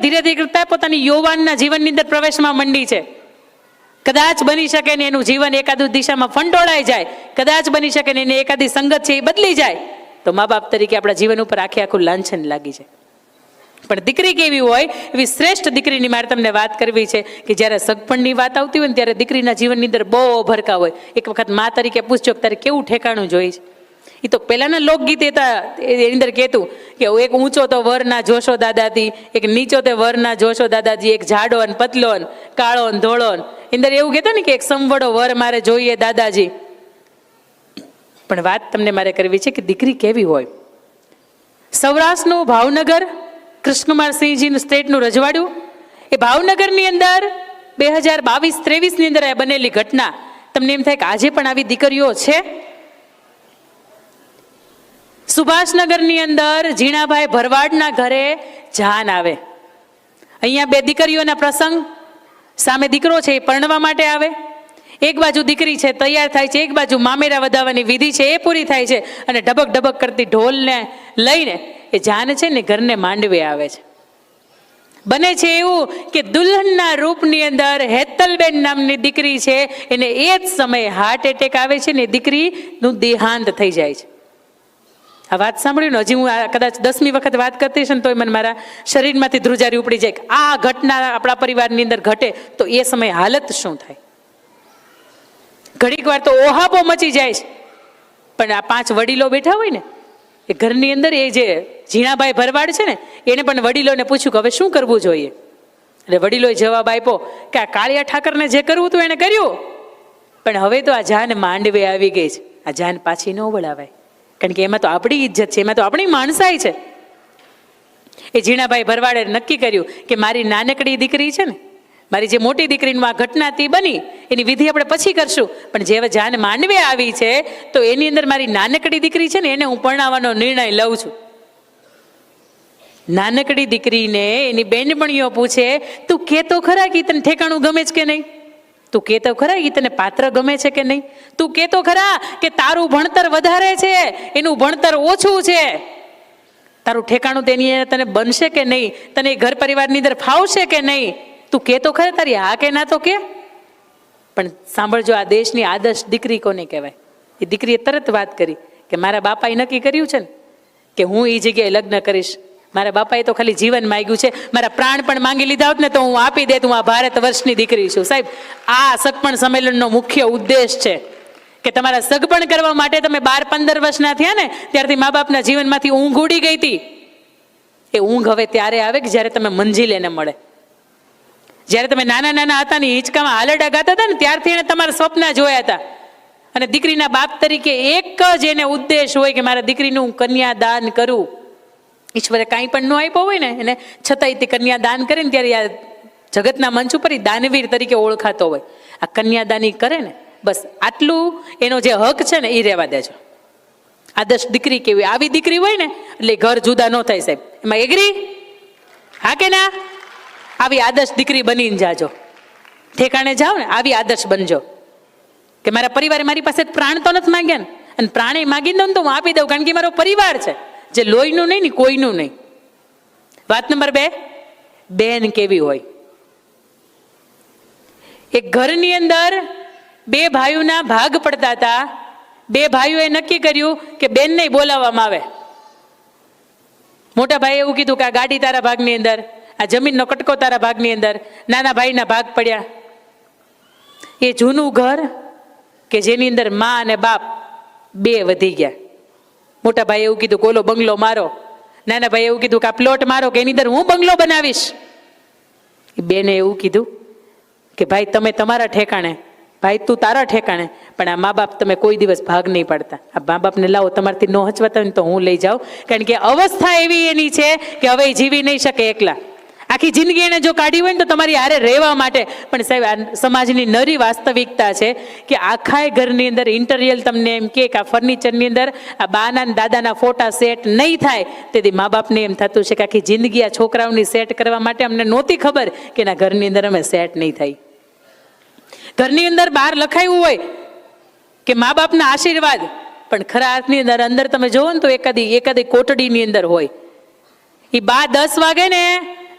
ધીરે ધીરે કરતા પોતાની યૌવનના જીવનની અંદર પ્રવેશમાં મંડી છે. કદાચ બની શકે ને એનું જીવન એકાદુ દિશામાં ફંટોળાઈ જાય, કદાચ બની શકે ને એની એકાદી સંગત છે એ બદલી જાય, તો મા બાપ તરીકે આપણા જીવન ઉપર આખું લાંછન લાગી જાય. પણ દીકરી કેવી હોય એવી શ્રેષ્ઠ દીકરીની મારે તમને વાત કરવી છે કે જ્યારે સગપણની વાત આવતી હોય ને ત્યારે દીકરીના જીવનની અંદર બહુ ભરકા હોય. એક વખત મા તરીકે પૂછજો કે તારે કેવું ઠેકાણું જોઈ છે. એ તો પહેલાના લોકગીત એની અંદર કહેતું કે એક ઊંચો તો વર ના જોશો દાદાજી, એક નીચો તે વર ના જોશો દાદાજી, એક જાડો ને પતલો ને કાળો ને ધોળો ને. અંદર એવું કહેતો ને કે એક સમવડો વર મારે જોઈએ દાદાજી. પણ વાત તમને મારે કરવી છે કે દીકરી કેવી હોય. સૌરાષ્ટ્રનું ભાવનગર, કૃષ્ણકુમારસિંહજીનું સ્ટેટનું રજવાડું, એ ભાવનગરની અંદર 2022-23 ની અંદર બનેલી ઘટના. તમને એમ થાય કે આજે પણ આવી દીકરીઓ છે. સુભાષનગરની અંદર ઝીણાભાઈ ભરવાડના ઘરે જાન આવે. અહીંયા 2 દીકરીઓના પ્રસંગ, સામે દીકરો છે એ પરણવા માટે આવે. એક બાજુ દીકરી છે તૈયાર થાય છે, એક બાજુ મામેરા વધાવવાની વિધિ છે એ પૂરી થાય છે, અને ઢબક ઢબક કરતી ઢોલને લઈને એ જાન છે ને ઘરને માંડવે આવે છે. બને છે એવું કે દુલ્હનના રૂપની અંદર હેતલબેન નામની દીકરી છે, એને એ જ સમયે હાર્ટ એટેક આવે છે ને દીકરીનું દેહાંત થઈ જાય છે. આ વાત સાંભળ્યું ને, હજી હું કદાચ 10મી વખત વાત કરતી છે ને તોય મને મારા શરીરમાંથી ધ્રુજારી ઉપડી જાય કે આ ઘટના આપણા પરિવારની અંદર ઘટે તો એ સમયે હાલત શું થાય. ઘડીક વાર તો ઓહાપો મચી જાય છે. પણ આ 5 વડીલો બેઠા હોય ને એ ઘરની અંદર, એ જે ઝીણાભાઈ ભરવાડ છે ને એને પણ વડીલોને પૂછ્યું કે હવે શું કરવું જોઈએ. એટલે વડીલોએ જવાબ આપ્યો કે આ કાળિયા ઠાકરને જે કરવું હતું એને કર્યું, પણ હવે તો આ જાન માંડવે આવી ગઈ છે, આ જાન પાછી ન વળાવાય. કારણ કે એમાં તો આપણી ઇજ્જત છે, એમાં તો આપણી માણસાઈ છે. એ ઝીણાભાઈ ભરવાડે નક્કી કર્યું કે મારી નાનકડી દીકરી છે ને, મારી જે મોટી દીકરીનું આ ઘટના હતી બની, એની વિધિ આપણે પછી કરશું, પણ જે જાન માંડવે આવી છે તો એની અંદર મારી નાનકડી દીકરી છે ને એને હું પરણાવવાનો નિર્ણય લઉં છું. નાનકડી દીકરીને એની બેનપણીઓ પૂછે, તું કેતો ખરા કે તને ઠેકાણું ગમે છે કે નહીં? તું કેતો ખરા કે તને પાત્ર ગમે છે કે નહીં? તું કેતો ખરા કે તારું ભણતર વધારે છે, એનું ભણતર ઓછું છે, તારું ઠેકાણું તેની તને બનશે કે નહીં, તને ઘર પરિવારની અંદર ફાવશે કે નહીં? તું કેતો ખરા, તારી હા કે ના તો કે. પણ સાંભળજો, આ દેશની આદર્શ દીકરી કોને કહેવાય? એ દીકરીએ તરત વાત કરી કે મારા બાપાએ નક્કી કર્યું છે ને કે હું એ જગ્યાએ લગ્ન કરીશ. મારા બાપાએ તો ખાલી જીવન માંગ્યું છે, મારા પ્રાણ પણ માંગી લીધા હોત ને તો હું આપી દેત. હું આ ભારત વર્ષની દીકરી છું. સાહેબ, આ સગપણ સંમેલનનો મુખ્ય ઉદ્દેશ છે કે તમારા સગપણ કરવા માટે તમે 12-15 વર્ષના થયા ને ત્યારથી મા બાપના જીવનમાંથી ઊંઘ ઉડી ગઈ હતી. એ ઊંઘ હવે ત્યારે આવે કે જ્યારે તમે મંજિલ એને મળે. જ્યારે તમે નાના નાના હતા ને હિંચકામાં હાલરડા ગાતા હતા ને ત્યારથી એને તમારા સ્વપ્ન જોયા હતા. અને દીકરીના બાપ તરીકે એક જ એને ઉદ્દેશ હોય કે મારા દીકરીનું હું કન્યાદાન કરું. ઈશ્વરે કાંઈ પણ ન આપ્યો હોય ને એને છતાંય તે કન્યાદાન કરે ને ત્યારે આ જગતના મંચ ઉપર દાનવીર તરીકે ઓળખાતો હોય. આ કન્યાદાની કરે ને બસ આટલું એનો જે હક છે ને એ રહેવા દેજો. આદર્શ દીકરી કેવી, આવી દીકરી હોય ને એટલે ઘર જુદા ન થાય. સાહેબ, એમાં એગ્રી? હા કે ના? આવી આદર્શ દીકરી બનીને જાજો. ઠેકાણે જાઓ ને આવી આદર્શ બનજો કે મારા પરિવારે મારી પાસે પ્રાણ તો નથી માંગ્યા ને, અને પ્રાણે માગી દઉં તો હું આપી દઉં, કારણ કે મારો પરિવાર છે, જે લોહીનું નહીં ને કોઈનું નહીં. વાત નંબર 2, બેન કેવી હોય. એક ઘરની અંદર 2 ભાઈઓના ભાગ પડતા હતા. 2 ભાઈઓએ નક્કી કર્યું કે બેનને બોલાવવામાં આવે. મોટા ભાઈએ એવું કીધું કે આ ગાડી તારા ભાગની અંદર, આ જમીનનો કટકો તારા ભાગની અંદર. નાના ભાઈના ભાગ પડ્યા. એ જૂનું ઘર કે જેની અંદર મા અને બાપ 2 વધી ગયા. મોટા ભાઈ એવું કીધું કે ઓલો બંગલો મારો. નાના ભાઈ એવું કીધું કે આ પ્લોટ મારો, કે એની અંદર હું બંગલો બનાવીશ. એ બેને એવું કીધું કે ભાઈ તમે તમારા ઠેકાણે, ભાઈ તું તારા ઠેકાણે, પણ આ મા બાપ તમે કોઈ દિવસ ભાગ નહીં પાડતા. આ મા બાપને લાવો, તમારાથી ન હચવાતા હોય તો હું લઈ જાઉં, કારણ કે અવસ્થા એવી એની છે કે હવે જીવી નહીં શકે એકલા. આખી જિંદગી એને જો કાઢી હોય ને તો તમારી હારે રહેવા માટે. પણ સાહેબ, આ સમાજની નરી વાસ્તવિકતા છે કે આખા ઘરની અંદર ઇન્ટરિયર તમને એમ કે આ ફર્નિચરની અંદર આ બાના દાદાના ફોટા સેટ નહીં થાય. તેથી મા બાપને એમ થતું છે કે આખી જિંદગી આ છોકરાઓની સેટ કરવા માટે અમને નહોતી ખબર કે એના ઘરની અંદર અમે સેટ નહીં થાય. ઘરની અંદર બહાર લખાયું હોય કે મા બાપના આશીર્વાદ, પણ ખરા અર્થની અંદર તમે જોવો ને તો એકાદી કોટડીની અંદર હોય. એ બા 10 વાગે ને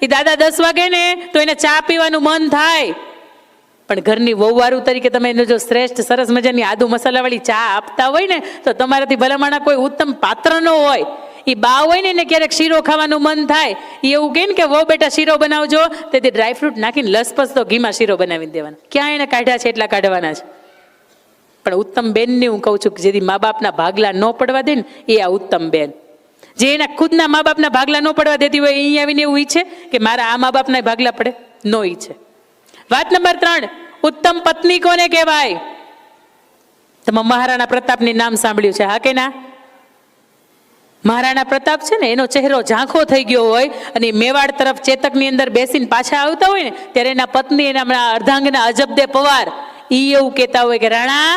એ દાદા 10 વાગે ને તો એને ચા પીવાનું મન થાય, પણ ઘરની વહુવારું તરીકે તમે એને જો શ્રેષ્ઠ સરસ મજાની આદુ મસાલાવાળી ચા આપતા હોય ને તો તમારાથી ભલામણા કોઈ ઉત્તમ પાત્ર ન હોય. એ બા હોય ને એને ક્યારેક શીરો ખાવાનું મન થાય, એ એવું કહે ને કે વહુ બેટા શીરો બનાવજો, તેથી ડ્રાયફ્રૂટ નાખીને લસપસ તો ઘીમાં શીરો બનાવી દેવાના. ક્યાં એને કાઢ્યા છે એટલા કાઢવાના છે. પણ ઉત્તમ બેનને હું કહું છું કે જેથી મા બાપના ભાગલા ન પડવા દે ને એ આ ઉત્તમ બેન, જે એના ખુદના મા બાપના ભાગલા ન પડવા દેતી હોય અહીંયા આવીને એવું ઈચ્છે કે મારા આ મા બાપના ભાગલા પડે, ન ઈચ્છે. વાત નંબર 3, ઉત્તમ પત્ની કોને કહેવાય? તમે મહારાણા પ્રતાપની નામ સાંભળ્યું છે, હા કે ના? મહારાણા પ્રતાપ છે ને એનો ચહેરો ઝાંખો થઈ ગયો હોય અને મેવાડ તરફ ચેતકની અંદર બેસીને પાછા આવતા હોય ને ત્યારે એના પત્ની એના અર્ધાંગના અજબદે પવાર ઈ એવું કહેતા હોય કે રાણા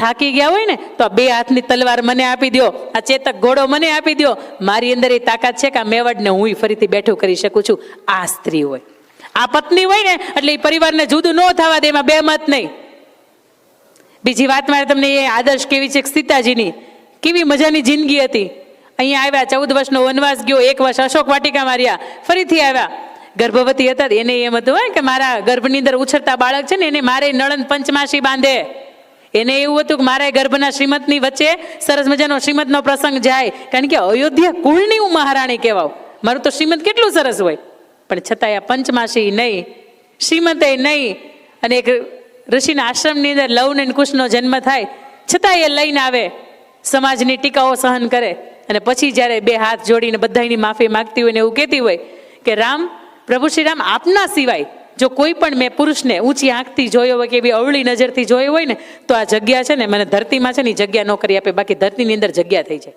થાકી ગયા હોય ને તો આ 2 હાથની તલવાર મને આપી દો, આ ચેતક ઘોડો મને આપી દો, મારી અંદર એ તાકાત છે કે આ મેવાડને હું ફરીથી બેઠું કરી શકું છું. આ સ્ત્રી હોય, આ પત્ની હોય ને એટલે એ પરિવારને જુદું ન થવા દે, એમાં બે મત નહીં. બીજી વાત મારે તમને એ આદર્શ કેવી છે, સીતાજીની કેવી મજાની જિંદગી હતી. અહીંયા આવ્યા, 14 વર્ષનો વનવાસ ગયો, 1 વર્ષ અશોક વાટિકા માર્યા, ફરીથી આવ્યા. ગર્ભવતી હતા એને એમ હતું હોય કે મારા ગર્ભની અંદર ઉછરતા બાળક છે ને એને મારે નળન પંચમાસી બાંધે. એને એવું હતું કે મારા ગર્ભના શ્રીમતની વચ્ચે સરસ મજાનો શ્રીમતનો પ્રસંગ જાય, કારણ કે અયોધ્યા કુળની હું મહારાણી કહેવાઉં, મારું તો શ્રીમત કેટલું સરસ હોય. પણ છતાંય પંચમાસી નહીં, શ્રીમતે નહીં, અને એક ઋષિના આશ્રમની અંદર લવ અને કુશનો જન્મ થાય, છતાં એ લઈને આવે, સમાજની ટીકાઓ સહન કરે, અને પછી જ્યારે 2 હાથ જોડીને બધાની માફી માગતી હોય ને એવું કહેતી હોય કે રામ, પ્રભુ શ્રી રામ, આપના સિવાય જો કોઈ પણ મેં પુરુષને ઊંચી આંખથી જોયો હોય કે એવી અવળી નજરથી જોયો હોય ને તો આ જગ્યા છે ને મને ધરતીમાં છે ને જગ્યા ન કરી આપે, બાકી ધરતીની અંદર જગ્યા થઈ જાય.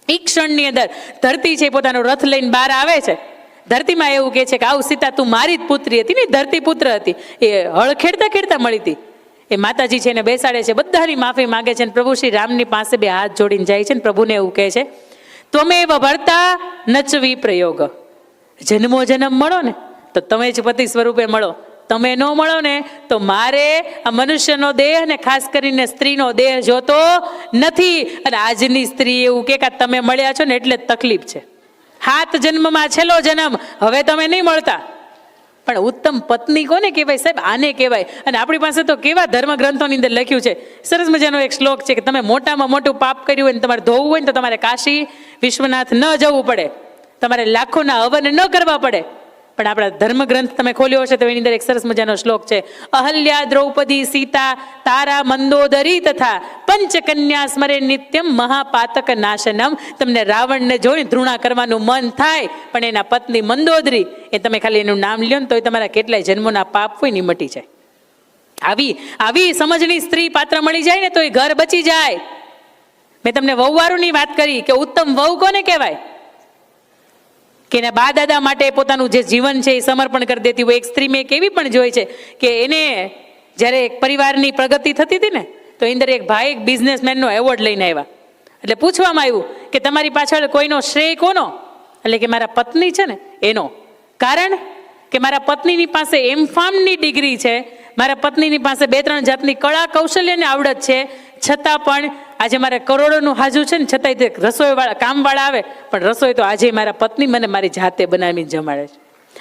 એ ક્ષણની અંદર ધરતી છે પોતાનો રથ લઈને બહાર આવે છે. ધરતીમાં એવું કહે છે કે આવ સીતા, તું મારી જ પુત્રી હતી ને, ધરતી પુત્ર હતી, એ હળ ખેડતા ખેડતા મળી હતી. એ માતાજી છે એને બેસાડે છે, બધાની માફી માગે છે, અને પ્રભુ શ્રી રામની પાસે 2 હાથ જોડીને જાય છે, ને પ્રભુને એવું કહે છે, ત્વમેવ ભર્તા નચવી પ્રયોગ. જન્મો જન્મ મળો ને તો તમે જ પતિ સ્વરૂપે મળો, તમે ન મળો ને તો મારે આ મનુષ્યનો દેહ અને ખાસ કરીને સ્ત્રીનો દેહ જોતો નથી. અને આજની સ્ત્રી એવું કે તમે મળ્યા છો ને એટલે જ તકલીફ છે, 7 જન્મમાં છેલ્લો જન્મ, હવે તમે નહીં મળતા. પણ ઉત્તમ પત્ની કોને કહેવાય સાહેબ? આને કહેવાય. અને આપણી પાસે તો કેવા ધર્મ ગ્રંથોની અંદર લખ્યું છે, સરસ મજાનો એક શ્લોક છે કે તમે મોટામાં મોટું પાપ કર્યું હોય ને તમારે ધોવું હોય ને તો તમારે કાશી વિશ્વનાથ ન જવું પડે, તમારે લાખોના હવન ન કરવા પડે. પણ આપણા ધર્મ ગ્રંથ તમે ખોલ્યો હશે તો એની અંદર એક સરસ મજાનો શ્લોક છે, અહલ્યા દ્રૌપદી સીતા તારા મંદોદરી તથા પંચકન્યા સ્મરે નિત્યમ મહાપાતક નાશનમ. તમને રાવણને જોઈને ધૃણા કરવાનું મન થાય, પણ એના પત્ની મંદોદરી, એ તમે ખાલી એનું નામ લ્યો ને તો તમારા કેટલાય જન્મોના પાપ હોય ને મટી જાય. આવી સમજણી સ્ત્રી પાત્ર મળી જાય ને તો એ ઘર બચી જાય. મેં તમને વહુવારુની વાત કરી કે ઉત્તમ વહુ કોને કહેવાય? કે એના બા દાદા માટે પોતાનું જે જીવન છે એ સમર્પણ કરી દેતી હોય. એક સ્ત્રી મેં કેવી પણ જોઈ છે કે એને જ્યારે એક પરિવારની પ્રગતિ થતી હતી ને તો એ અંદર એક ભાઈ એક બિઝનેસમેનનો એવોર્ડ લઈને આવ્યા. એટલે પૂછવામાં આવ્યું કે તમારી પાછળ કોઈનો શ્રેય કોનો? એટલે કે મારા પત્ની છે ને એનો. કારણ કે મારા પત્નીની પાસે એમફાર્મની ડિગ્રી છે, મારા પત્નીની પાસે 2-3 જાતની કળા કૌશલ્યની આવડત છે, છતાં પણ આજે મારે કરોડોનું હાજુ છે ને છતાંય તે રસોઈવાળા કામવાળા આવે પણ રસોઈ તો આજે મારા પત્ની મને મારી જાતે બનાવીને જમાડે છે.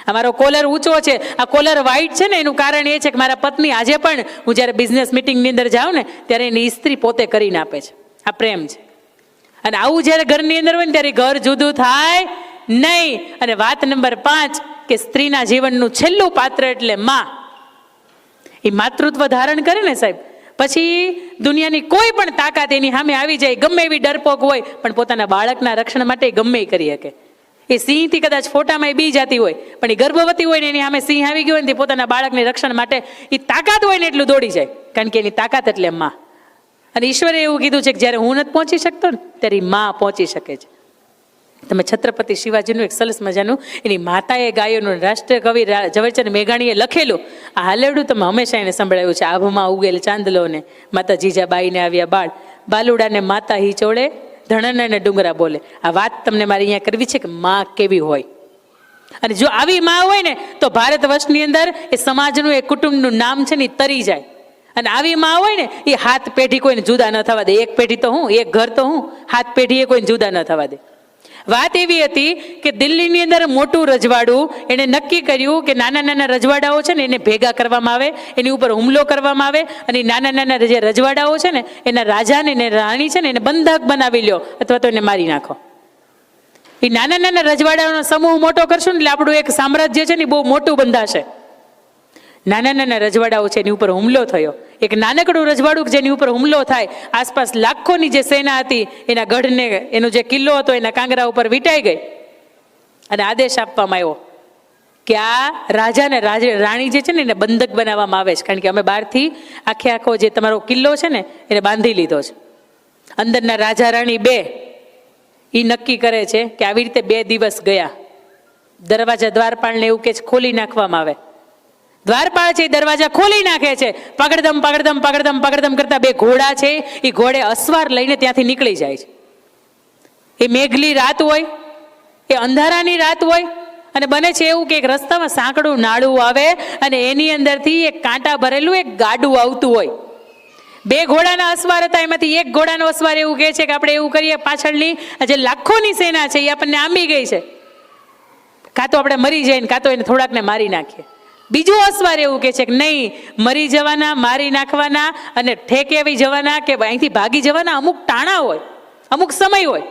અમારો કોલર ઊંચો છે, આ કોલર વ્હાઈટ છે ને એનું કારણ એ છે કે મારા પત્ની આજે પણ હું જ્યારે બિઝનેસ મિટિંગની અંદર જાઉં ને ત્યારે એની ઇસ્ત્રી પોતે કરીને આપે છે. આ પ્રેમ છે. અને આવું જ્યારે ઘરની અંદર હોય ને ત્યારે ઘર જુદું થાય નહીં. અને વાત નંબર 5 કે સ્ત્રીના જીવનનું છેલ્લું પાત્ર એટલે માં. એ માતૃત્વ ધારણ કરે ને સાહેબ, પછી દુનિયાની કોઈ પણ તાકાત એની સામે આવી જાય, ગમે એવી ડરપોક હોય પણ પોતાના બાળકના રક્ષણ માટે ગમે એ કરી શકે. એ સિંહથી કદાચ ફોટામાં બી જતી હોય પણ એ ગર્ભવતી હોય ને એની સામે સિંહ આવી ગયો હોય ને પોતાના બાળકની રક્ષણ માટે એ તાકાત હોય ને એટલું દોડી જાય, કારણ કે એની તાકાત એટલે માં. અને ઈશ્વરે એવું કીધું છે કે જ્યારે હું નથી પહોંચી શકતો ને ત્યારે માં પહોંચી શકે છે. તમે છત્રપતિ શિવાજીનું એક સરસ મજાનું એની માતાએ ગાયોનું રાષ્ટ્રીય કવિ ઝવેરચંદ મેઘાણીએ લખેલું આ હાલેવડું તમે હંમેશા એને સંભળાયું છે. આભમાં ઉગેલ ચાંદલોને માતા જીજાબાઈને આવ્યા બાળ, બાલુડાને માતા હિચોળે, ધણને ડુંગરા બોલે. આ વાત તમને મારે અહીંયા કરવી છે કે માં કેવી હોય. અને જો આવી માં હોય ને તો ભારત વર્ષની અંદર એ સમાજનું એ કુટુંબનું નામ છે ને એ તરી જાય. અને આવી માં હોય ને એ 7 પેઢી કોઈને જુદા ન થવા દે. 1 પેઢી તો હું, 1 ઘર તો હું, 7 પેઢી એ કોઈને જુદા ન થવા દે. વાત એવી હતી કે દિલ્હીની અંદર મોટું રજવાડું એણે નક્કી કર્યું કે નાના નાના રજવાડાઓ છે ને એને ભેગા કરવામાં આવે, એની ઉપર હુમલો કરવામાં આવે, અને નાના નાના જે રજવાડાઓ છે ને એના રાજાને ને રાણી છે ને એને બંધક બનાવી લ્યો અથવા તો એને મારી નાખો. એ નાના નાના રજવાડાઓનો સમૂહ મોટો કરશું ને એટલે આપણું એક સામ્રાજ્ય છે ને બહુ મોટું બંધાશે. નાના નાના રજવાડાઓ છે એની ઉપર હુમલો થયો. એક નાનકડું રજવાડું જેની ઉપર હુમલો થાય, આસપાસ લાખોની જે સેના હતી એના ગઢને, એનો જે કિલ્લો હતો એના કાંગરા ઉપર વીંટાઈ ગઈ, અને આદેશ આપવામાં આવ્યો કે આ રાજાને રાણી જે છે ને એને બંધક બનાવવામાં આવે છે, કારણ કે અમે બહારથી આખો જે તમારો કિલ્લો છે ને એને બાંધી લીધો છે. અંદરના રાજા રાણી બે એ નક્કી કરે છે કે આવી રીતે 2 દિવસ ગયા, દરવાજા દ્વારપાળને એવું કે ખોલી નાખવામાં આવે. દ્વારપાળ છે એ દરવાજા ખોલી નાખે છે. પગડદમ પગડદમ પગડદમ પગડદમ કરતા 2 ઘોડા છે એ ઘોડે અસવાર લઈને ત્યાંથી નીકળી જાય છે. એ મેઘલી રાત હોય, એ અંધારાની રાત હોય, અને બને છે એવું કે એક રસ્તામાં સાંકડું નાળું આવે અને એની અંદરથી એક કાંટા ભરેલું એક ગાડું આવતું હોય. 2 ઘોડાના અસવાર હતા, એમાંથી એક ઘોડાનો અસવાર એવું કહે છે કે આપણે એવું કરીએ, પાછળની જે લાખોની સેના છે એ આપણને આંબી ગઈ છે, કાં તો આપણે મરી જઈએ કાં તો એને થોડાકને મારી નાખીએ. બીજો અસવાર એવું કહે છે કે નહીં, મરી જવાના, મારી નાખવાના અને ઠેકેવી જવાના કે અહીંથી ભાગી જવાના અમુક ટાણા હોય, અમુક સમય હોય.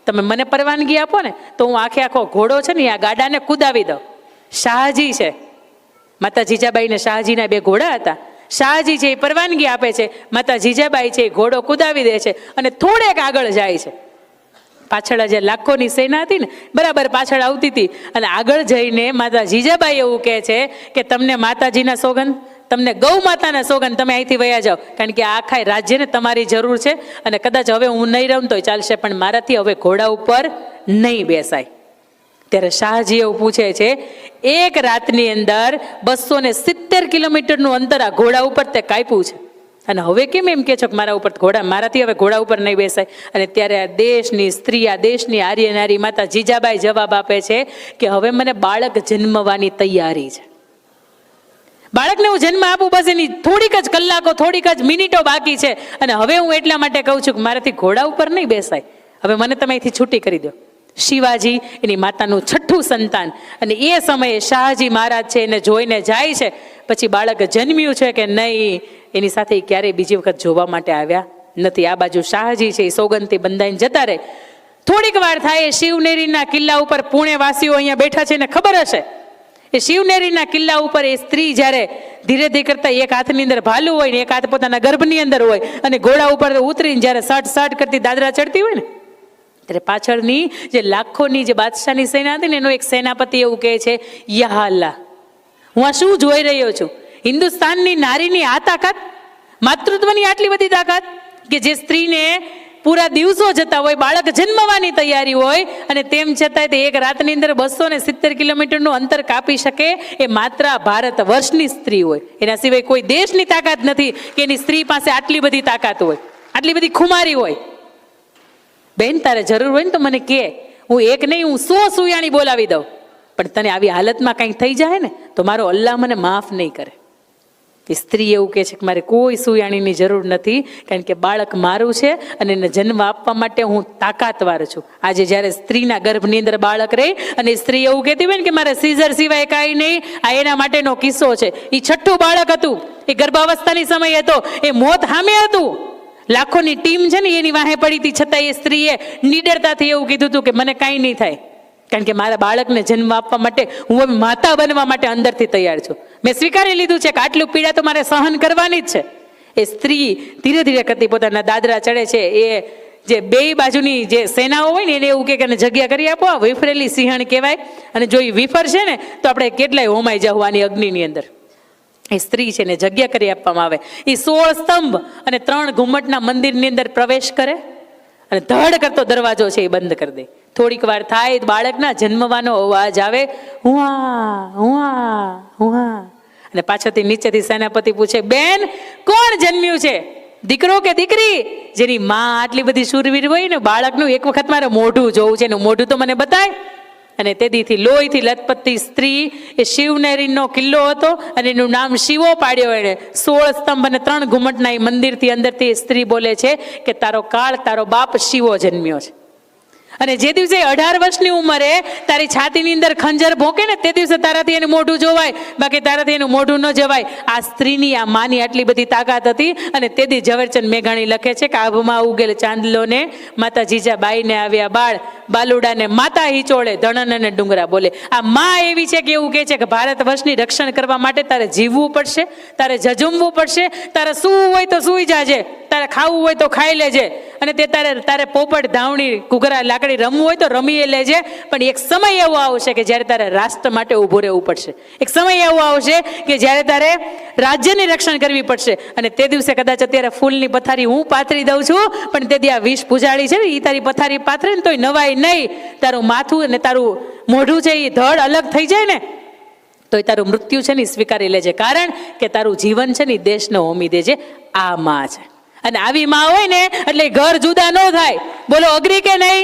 તમે મને પરવાનગી આપો ને તો હું આખો ઘોડો છે ને આ ગાડાને કુદાવી દઉં. શાહજી છે, માતા જીજાબાઈ ને શાહજીના 2 ઘોડા હતા. શાહજી છે એ પરવાનગી આપે છે, માતા જીજાબાઈ છે એ ઘોડો કુદાવી દે છે અને થોડેક આગળ જાય છે. પાછળ જે લાખોની સેના હતી ને બરાબર પાછળ આવતી હતી, અને આગળ જઈને માતા જીજાબાઈ એવું કહે છે કે તમને માતાજીના સોગંદ, તમને ગૌ માતાના સોગંદ, તમે અહીંથી વયા જાઓ, કારણ કે આખા રાજ્યને તમારી જરૂર છે, અને કદાચ હવે હું નહીં રહું તોય ચાલશે, પણ મારાથી હવે ઘોડા ઉપર નહીં બેસાય. ત્યારે શાહજી એવું પૂછે છે, એક રાતની અંદર 270 કિલોમીટરનું અંતર આ ઘોડા ઉપર તે કાપ્યું છે, અને હવે કેમ એમ કે છો કે મારાથી હવે ઘોડા ઉપર નહીં બેસાય? અને ત્યારે આ દેશની સ્ત્રી, આ દેશની આર્ય નારી માતા જીજાબાઈ જવાબ આપે છે કે હવે મને બાળક જન્મવાની તૈયારી છે. બાળકને હું જન્મ આપું, બસ એની થોડીક જ કલાકો, થોડીક જ મિનિટો બાકી છે, અને હવે હું એટલા માટે કહું છું કે મારાથી ઘોડા ઉપર નહીં બેસાય, હવે મને તમે અહીંથી છૂટી કરી દો. શિવાજી એની માતાનું 6થું સંતાન, અને એ સમયે શાહજી મહારાજ છે એને જોઈને જાય છે. પછી બાળક જન્મ્યું છે કે નહીં એની સાથે ક્યારેય બીજી વખત જોવા માટે આવ્યા નથી. આ બાજુ શાહજી છે એ સોગંદથી બંધાઈને જતા રહે. થોડીક વાર થાય, શિવનેરીના કિલ્લા ઉપર પુણેવાસીઓ અહીંયા બેઠા છે ને ખબર હશે, એ શિવનેરીના કિલ્લા ઉપર એ સ્ત્રી જ્યારે ધીરે ધીરે કરતા એક હાથની અંદર ભાલું હોય ને એક હાથ પોતાના ગર્ભની અંદર હોય, અને ઘોડા ઉપર ઉતરીને જ્યારે સટ કરતી દાદરા ચડતી હોય ને, ત્યારે પાછળની જે લાખોની જે બાદશાહની સેના હતી ને એનો એક સેનાપતિ એવું કહે છે, યા અલ્લાહ, હું આ શું જોઈ રહ્યો છું? હિન્દુસ્તાનની નારીની આ તાકાત, માતૃત્વની આટલી બધી તાકાત, કે જે સ્ત્રીને પૂરા દિવસો જતા હોય, બાળક જન્મવાની તૈયારી હોય, અને તેમ છતાંય તે એક રાતની અંદર 270 કિલોમીટરનું અંતર કાપી શકે, એ માત્ર ભારત વર્ષની સ્ત્રી હોય, એના સિવાય કોઈ દેશની તાકાત નથી કે એની સ્ત્રી પાસે આટલી બધી તાકાત હોય, આટલી બધી ખુમારી હોય. બેન, તારે જરૂર હોય ને તો મને કહે, હું એક નહીં હું 100 સુયાણી બોલાવી દઉં, પણ તને આવી હાલતમાં કંઈક થઈ જાય ને તો મારો અલ્લાહ મને માફ નહીં કરે. એ સ્ત્રી એવું કહે છે કે મારે કોઈ સુયાણીની જરૂર નથી, કારણ કે બાળક મારું છે અને એને જન્મ આપવા માટે હું તાકાતવાર છું. આજે જ્યારે સ્ત્રીના ગર્ભની અંદર બાળક રહે અને સ્ત્રી એવું કહેતી હોય ને કે મારે સીઝર સિવાય કાંઈ નહીં, આ એના માટેનો કિસ્સો છે. એ 6થું બાળક હતું, એ ગર્ભાવસ્થાની સમય હતો, એ મોત સામે હતું, લાખોની ટીમ છે ને એની વાહે પડી હતી, છતાં એ સ્ત્રીએ નિડરતાથી એવું કીધું હતું કે મને કાંઈ નહીં થાય, કારણ કે મારા બાળકને જન્મ આપવા માટે હું હવે માતા બનવા માટે અંદરથી તૈયાર છું. મેં સ્વીકારી લીધું છે કે આટલું પીડા તો મારે સહન કરવાની જ છે. એ સ્ત્રી ધીરે ધીરે કરતી પોતાના દાદરા ચડે છે. એ જે 2 બાજુની જે સેનાઓ હોય ને એને એવું કે જગ્યા કરી આપો, આ વિફરેલી સિંહણ કહેવાય, અને જો એ વિફર છે ને તો આપણે કેટલાય હોમાઈ જવાની અગ્નિની અંદર. એ સ્ત્રી છે ને જગ્યા કરી આપવામાં આવે. એ 16 સ્તંભ અને 3 ઘુમ્મટના મંદિરની અંદર પ્રવેશ કરે અને ધડ કરતો દરવાજો છે એ બંધ કરી દે. થોડીક વાર થાય, બાળકના જન્મવાનો અવાજ આવે, હુઆ હુઆ હુઆ, અને પાછળથી નીચેથી સેનાપતિ પૂછે, બેન કોણ જન્મ્યું છે, દીકરો કે દીકરી? જેની માં આટલી બધી શૂરવીર હોય ને, બાળકનું એક વખત મારે મોઢું જોવું છે, એનું મોઢું તો મને બતાય. અને તેદીથી લોહીથી લથપથતી સ્ત્રી, એ શિવનેરીનો કિલ્લો હતો અને એનું નામ શિવો પાડ્યો એણે. 16 સ્તંભ અને 3 ઘુમ્મટના એ મંદિરથી અંદરથી એ સ્ત્રી બોલે છે કે તારો કાળ, તારો બાપ શિવો જન્મ્યો છે. અને જે દિવસે 18 વર્ષની ઉંમરે તારી છાતીની અંદર ખંજર ભોંકે ને તે દિવસે તારાથી એનું મોઢું જોવાય, બાકી તારાથી એનું મોઢું ન જવાય. આ સ્ત્રીની, આ માની આટલી બધી તાકાત હતી. અને તેથી ઝવેરચંદ મેઘાણી લખે છે કે આભમાં ઉગેલ ચાંદલોને માતા જીજાબાઈને આવ્યા બાળ, બાલુડાને માતા હિચોળે ધણન અને ડુંગરા બોલે. આ માં એવી છે કે એવું કહે છે કે ભારત વર્ષની રક્ષણ કરવા માટે તારે જીવવું પડશે, તારે ઝઝુમવું પડશે, તારે સૂવું હોય તો સૂઈ જાજે, તારે ખાવું હોય તો ખાઈ લેજે, અને તે તારે પોપટ ધાવણી ઘૂઘરા લાકડી રમવું હોય તો રમી લેજે. પણ એક સમય એવો આવશે કે જ્યારે તારે રાષ્ટ્ર માટે ઊભું રહેવું પડશે. એક સમય એવો આવશે કે જ્યારે તારે રાજ્યની રક્ષણ કરવી પડશે. અને તે દિવસે કદાચ અત્યારે ફૂલની પથારી હું પાથરી દઉં છું, પણ તેથી આ વિષ પૂજાડી છે ને એ તારી પથારી પાથરે ને તોય નવાય નહીં. તારું માથું અને તારું મોઢું છે એ ધડ અલગ થઈ જાય ને તો તારું મૃત્યુ છે ને સ્વીકારી લેજે. કારણ કે તારું જીવન છે ને દેશને હોમી દેજે. આ માં છે. અને આવી માં હોય ને એટલે ઘર જુદા ન થાય. બોલો અગ્રી કે નહીં?